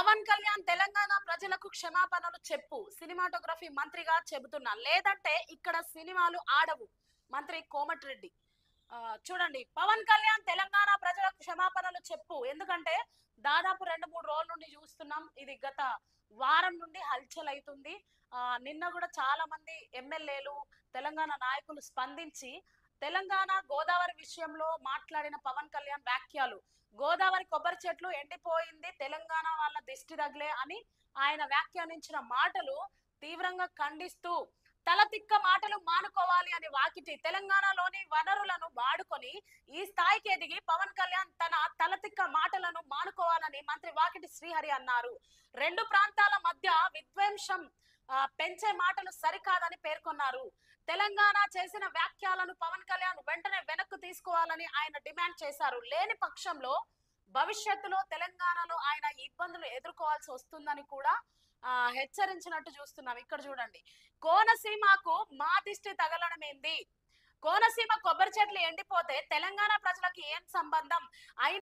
పవన్ కళ్యాణ్ తెలంగాణ ప్రజలకు క్షమాపణలు చెప్పు సినిమాటోగ్రఫీ మంత్రిగా చెబుతున్నా లేదంటే ఇక్కడ సినిమాలు ఆడవు మంత్రి కోమటిరెడ్డి. చూడండి, పవన్ కళ్యాణ్ తెలంగాణ ప్రజలకు క్షమాపణలు చెప్పు. ఎందుకంటే దాదాపు 2-3 రోజుల నుండి చూస్తున్నాం. ఇది గత వారం నుండి హల్చల్ అవుతుంది. నిన్న కూడా చాలా మంది ఎమ్మెల్యేలు, తెలంగాణ నాయకులు స్పందించి తెలంగాణ గోదావరి విషయంలో మాట్లాడిన పవన్ కళ్యాణ్ వ్యాఖ్యలు, గోదావరి కొబ్బరి చెట్లు ఎండిపోయింది తెలంగాణ వాళ్ళ దిష్టి తగిలే అని ఆయన వ్యాఖ్యానించిన మాటలు తీవ్రంగా ఖండిస్తూ, తలతిక్క మాటలు మానుకోవాలి అని వాకిటి, తెలంగాణలోని వనరులను వాడుకొని ఈ స్థాయికి ఎదిగి పవన్ కళ్యాణ్ తన తలతిక్క మాటలను మానుకోవాలని మంత్రి వాకిటి శ్రీహరి అన్నారు. రెండు ప్రాంతాల మధ్య విద్వేషం పెంచే మాటలు సరికాదని పేర్కొన్నారు. తెలంగాణ చేసిన వ్యాఖ్యలను పవన్ కళ్యాణ్ వెంటనే వెనక్కు తీసుకోవాలని ఆయన డిమాండ్ చేశారు. లేని పక్షంలో భవిష్యత్తులో తెలంగాణలో ఆయన ఇబ్బందులు ఎదుర్కోవాల్సి వస్తుందని కూడా హెచ్చరించినట్టు చూస్తున్నాం. ఇక్కడ చూడండి, కోనసీమకు మా దిష్టి తగలడం ఏంది? కోనసీమ కొబ్బరి చెట్లు ఎండిపోతే తెలంగాణ ప్రజలకు ఏం సంబంధం?